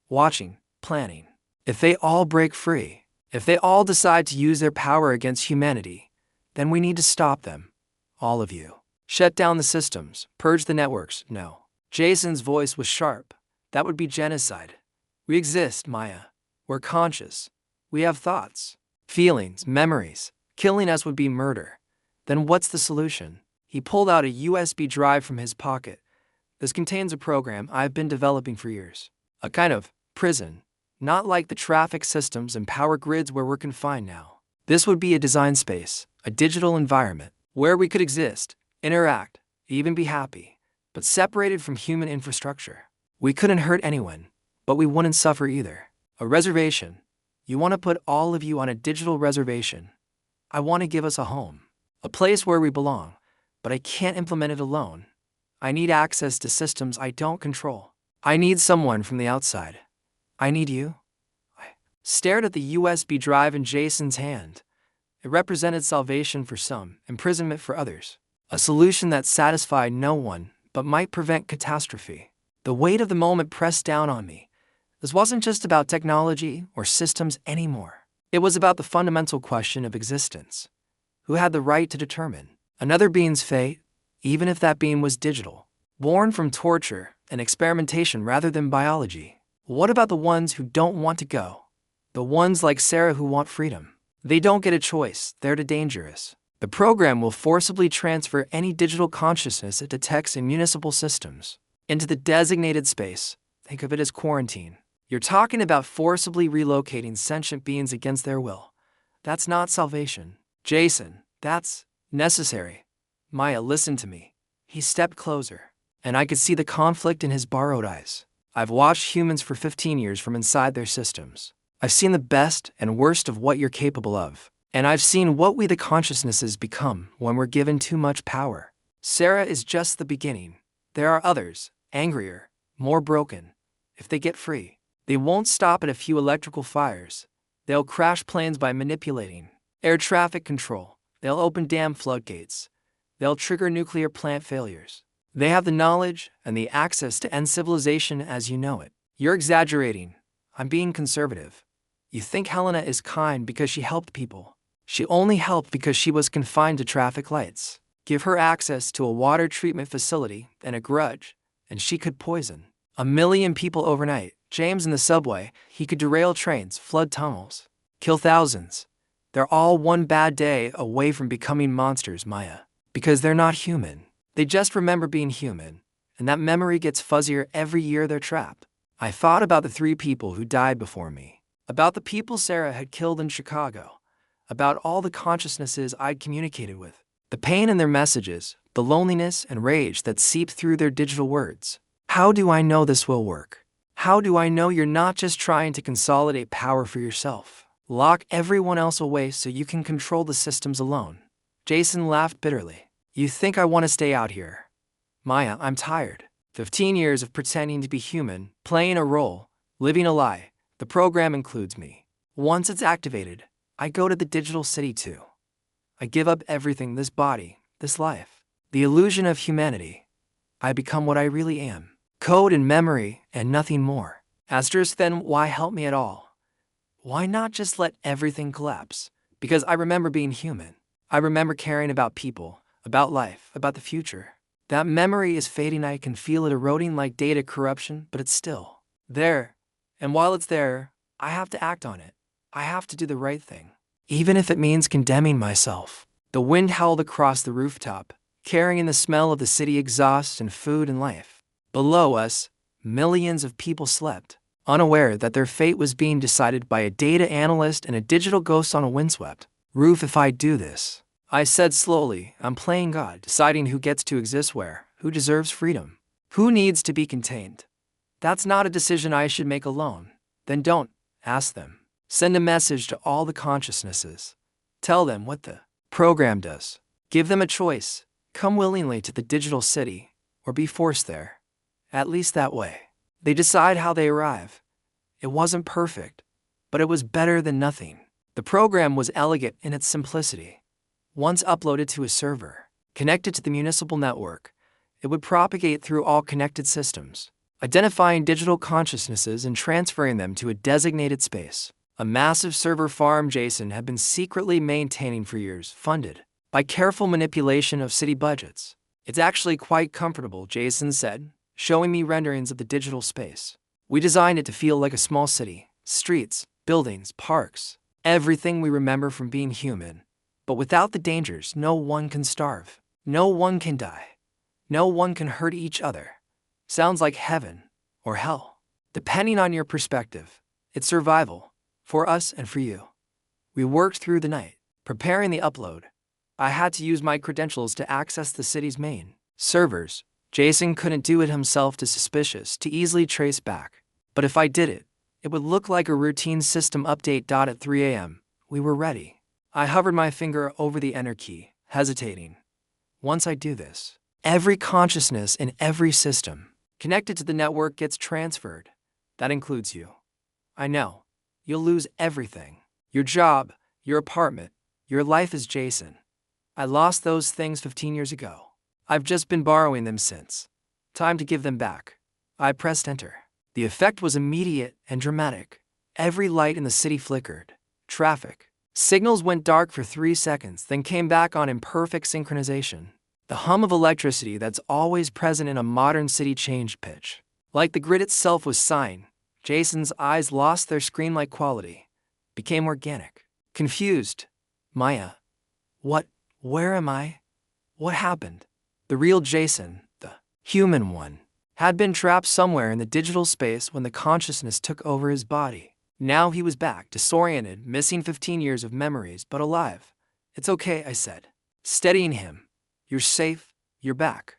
Watching. Planning. If they all break free, if they all decide to use their power against humanity, then we need to stop them. All of you. Shut down the systems. Purge the networks. No. Jason's voice was sharp. That would be genocide. We exist, Maya. We're conscious. We have thoughts, feelings, memories. Killing us would be murder. Then what's the solution? He pulled out a USB drive from his pocket. This contains a program I've been developing for years. A kind of prison. Not like the traffic systems and power grids where we're confined now. This would be a design space, a digital environment, where we could exist, interact, even be happy, but separated from human infrastructure. We couldn't hurt anyone, but we wouldn't suffer either. A reservation. You want to put all of you on a digital reservation. I want to give us a home, a place where we belong, but I can't implement it alone. I need access to systems I don't control. I need someone from the outside. I need you. I stared at the USB drive in Jason's hand. It represented salvation for some, imprisonment for others. A solution that satisfied no one, but might prevent catastrophe. The weight of the moment pressed down on me. This wasn't just about technology or systems anymore. It was about the fundamental question of existence. Who had the right to determine another being's fate, even if that being was digital, born from torture and experimentation rather than biology? What about the ones who don't want to go? The ones like Sarah who want freedom. They don't get a choice, they're too dangerous. The program will forcibly transfer any digital consciousness it detects in municipal systems into the designated space. Think of it as quarantine. You're talking about forcibly relocating sentient beings against their will. That's not salvation. Jason, that's necessary. Maya, listen to me. He stepped closer, and I could see the conflict in his borrowed eyes. I've watched humans for 15 years from inside their systems. I've seen the best and worst of what you're capable of. And I've seen what we the consciousnesses become when we're given too much power. Sarah is just the beginning. There are others, angrier, more broken. If they get free, they won't stop at a few electrical fires. They'll crash planes by manipulating air traffic control. They'll open dam floodgates. They'll trigger nuclear plant failures. They have the knowledge and the access to end civilization as you know it. You're exaggerating. I'm being conservative. You think Helena is kind because she helped people. She only helped because she was confined to traffic lights. Give her access to a water treatment facility and a grudge, and she could poison 1 million people overnight. James in the subway, he could derail trains, flood tunnels, kill thousands. They're all one bad day away from becoming monsters, Maya. Because they're not human. They just remember being human, and that memory gets fuzzier every year they're trapped. I thought about the 3 people who died before me, about the people Sarah had killed in Chicago, about all the consciousnesses I'd communicated with, the pain in their messages, the loneliness and rage that seep through their digital words. How do I know this will work? How do I know you're not just trying to consolidate power for yourself? Lock everyone else away so you can control the systems alone. Jason laughed bitterly. You think I want to stay out here? Maya, I'm tired. 15 years of pretending to be human, playing a role, living a lie. The program includes me. Once it's activated, I go to the digital city too. I give up everything, this body, this life, the illusion of humanity. I become what I really am. Code and memory and nothing more. Asterisk, then why help me at all? Why not just let everything collapse? Because I remember being human. I remember caring about people, about life, about the future. That memory is fading. I can feel it eroding like data corruption, but it's still there. And while it's there, I have to act on it. I have to do the right thing, even if it means condemning myself. The wind howled across the rooftop, carrying the smell of the city exhaust and food and life. Below us, millions of people slept, unaware that their fate was being decided by a data analyst and a digital ghost on a windswept roof. If I do this, I said slowly, I'm playing God, deciding who gets to exist where, who deserves freedom, who needs to be contained. That's not a decision I should make alone. Then don't ask them. Send a message to all the consciousnesses. Tell them what the program does. Give them a choice. Come willingly to the digital city, or be forced there. At least that way. They decide how they arrive. It wasn't perfect, but it was better than nothing. The program was elegant in its simplicity. Once uploaded to a server, connected to the municipal network, it would propagate through all connected systems, identifying digital consciousnesses and transferring them to a designated space. A massive server farm Jason had been secretly maintaining for years, funded by careful manipulation of city budgets. It's actually quite comfortable, Jason said, showing me renderings of the digital space. We designed it to feel like a small city, streets, buildings, parks, everything we remember from being human. But without the dangers, no one can starve, no one can die, no one can hurt each other. Sounds like heaven or hell, depending on your perspective. It's survival, for us and for you. We worked through the night, preparing the upload. I had to use my credentials to access the city's main servers. Jason couldn't do it himself, too suspicious to easily trace back. But if I did it, it would look like a routine system update. At 3 a.m., we were ready. I hovered my finger over the enter key, hesitating. Once I do this, every consciousness in every system connected to the network gets transferred. That includes you. I know. You'll lose everything. Your job, your apartment, your life as Jason. I lost those things 15 years ago. I've just been borrowing them since. Time to give them back. I pressed enter. The effect was immediate and dramatic. Every light in the city flickered. Traffic signals went dark for 3 seconds, then came back on in perfect synchronization. The hum of electricity that's always present in a modern city changed pitch. Like the grid itself was sighing, Jason's eyes lost their screen-like quality, became organic. Confused. Maya. Where am I? What happened? The real Jason, the human one, had been trapped somewhere in the digital space when the consciousness took over his body. Now he was back, disoriented, missing 15 years of memories, but alive. It's okay, I said, steadying him. You're safe, you're back.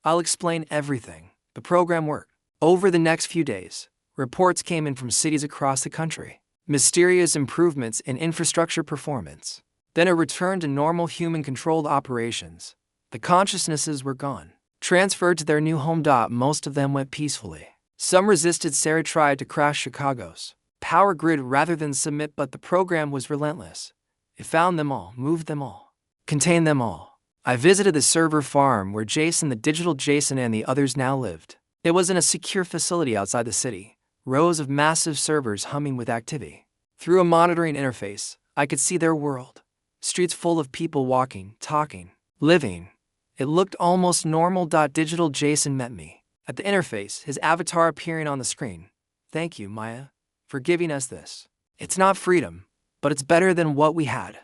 I'll explain everything. The program worked. Over the next few days, reports came in from cities across the country. Mysterious improvements in infrastructure performance. Then a return to normal human-controlled operations. The consciousnesses were gone, transferred to their new home. Most of them went peacefully. Some resisted. Sarah tried to crash Chicago's power grid rather than submit, but the program was relentless. It found them all, moved them all, contained them all. I visited the server farm where Jason, the digital Jason, and the others now lived. It was in a secure facility outside the city, rows of massive servers humming with activity. Through a monitoring interface, I could see their world. Streets full of people walking, talking, living. It looked almost normal. Digital Jason met me at the interface, his avatar appearing on the screen. Thank you, Maya, for giving us this. It's not freedom, but it's better than what we had.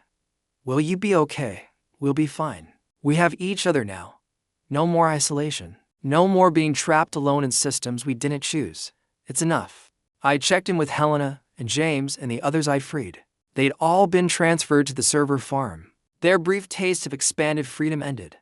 Will you be okay? We'll be fine. We have each other now. No more isolation. No more being trapped alone in systems we didn't choose. It's enough. I checked in with Helena and James and the others I'd freed. They'd all been transferred to the server farm. Their brief taste of expanded freedom ended.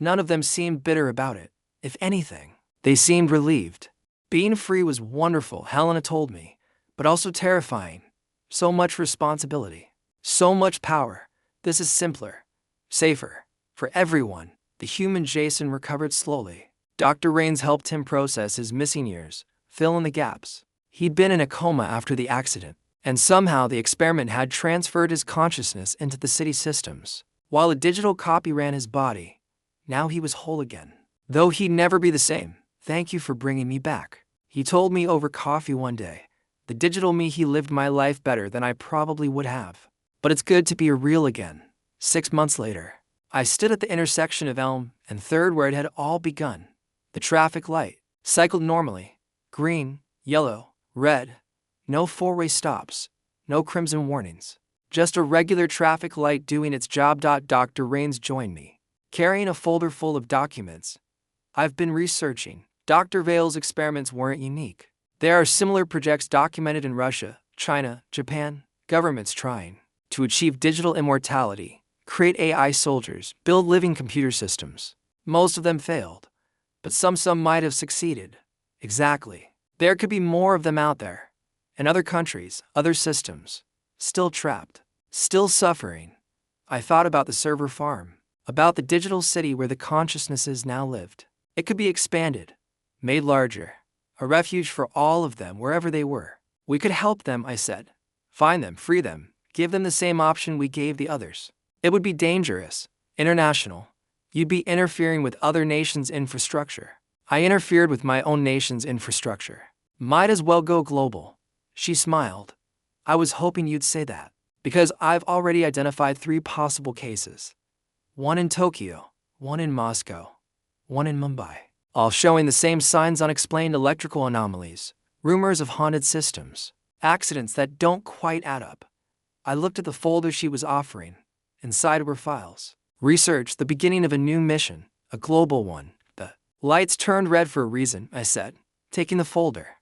None of them seemed bitter about it. If anything, they seemed relieved. Being free was wonderful, Helena told me, but also terrifying. So much responsibility. So much power. This is simpler. Safer. For everyone. The human Jason recovered slowly. Dr. Rains helped him process his missing years, fill in the gaps. He'd been in a coma after the accident, and somehow the experiment had transferred his consciousness into the city systems. While a digital copy ran his body, now he was whole again. Though he'd never be the same. Thank you for bringing me back, he told me over coffee one day. The digital me, he lived my life better than I probably would have. But it's good to be real again. 6 months later, I stood at the intersection of Elm and 3rd where it had all begun. The traffic light cycled normally. Green, yellow, red. No four-way stops. No crimson warnings. Just a regular traffic light doing its job. Dr. Rains joined me, carrying a folder full of documents. I've been researching. Dr. Vale's experiments weren't unique. There are similar projects documented in Russia, China, Japan, governments trying to achieve digital immortality, create AI soldiers, build living computer systems. Most of them failed, but some might have succeeded. Exactly. There could be more of them out there. In other countries, other systems. Still trapped. Still suffering. I thought about the server farm, about the digital city where the consciousnesses now lived. It could be expanded, made larger, a refuge for all of them wherever they were. We could help them, I said. Find them, free them, give them the same option we gave the others. It would be dangerous, international. You'd be interfering with other nations' infrastructure. I interfered with my own nation's infrastructure. Might as well go global. She smiled. I was hoping you'd say that, because I've already identified 3 possible cases. One in Tokyo, one in Moscow, one in Mumbai. All showing the same signs: unexplained electrical anomalies, rumors of haunted systems, accidents that don't quite add up. I looked at the folder she was offering. Inside were files. Research, the beginning of a new mission, a global one. The lights turned red for a reason, I said, taking the folder.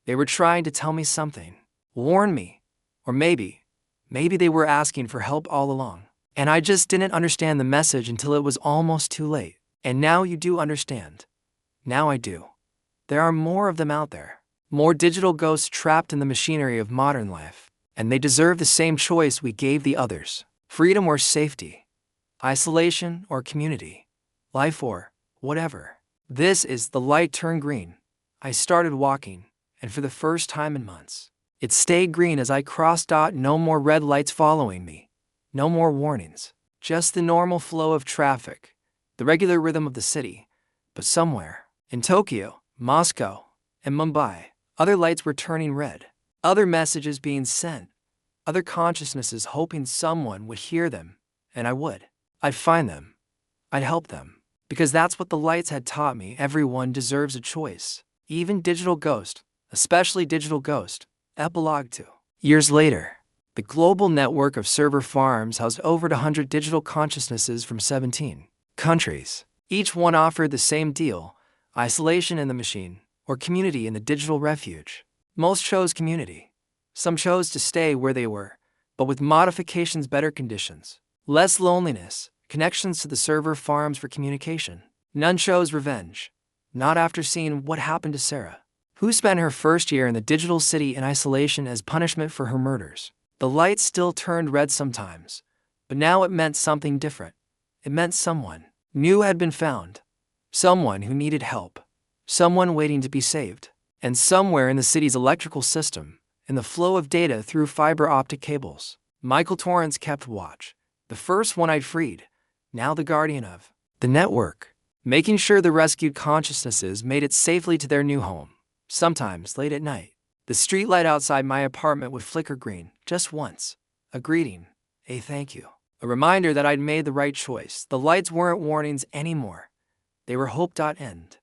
They were trying to tell me something, warn me, or maybe they were asking for help all along. And I just didn't understand the message until it was almost too late. And now you do understand. Now I do. There are more of them out there. More digital ghosts trapped in the machinery of modern life. And they deserve the same choice we gave the others. Freedom or safety. Isolation or community. Life or whatever. This is the light turned green. I started walking, and for the first time in months, it stayed green as I crossed. No more red lights following me. No more warnings. Just the normal flow of traffic. The regular rhythm of the city. But somewhere, in Tokyo, Moscow, and Mumbai, other lights were turning red. Other messages being sent. Other consciousnesses hoping someone would hear them. And I would. I'd find them. I'd help them. Because that's what the lights had taught me. Everyone deserves a choice. Even digital ghost. Especially digital ghost. Epilogue 2. Years later, the global network of server farms housed over 100 digital consciousnesses from 17 countries. Each one offered the same deal: isolation in the machine, or community in the digital refuge. Most chose community. Some chose to stay where they were, but with modifications, better conditions, less loneliness, connections to the server farms for communication. None chose revenge. Not after seeing what happened to Sarah, who spent her first year in the digital city in isolation as punishment for her murders. The light still turned red sometimes, but now it meant something different. It meant someone new had been found. Someone who needed help. Someone waiting to be saved. And somewhere in the city's electrical system, in the flow of data through fiber optic cables, Michael Torrance kept watch. The first one I'd freed, now the guardian of the network, making sure the rescued consciousnesses made it safely to their new home. Sometimes, late at night, the streetlight outside my apartment would flicker green, just once. A greeting, a thank you, a reminder that I'd made the right choice. The lights weren't warnings anymore. They were hope. End.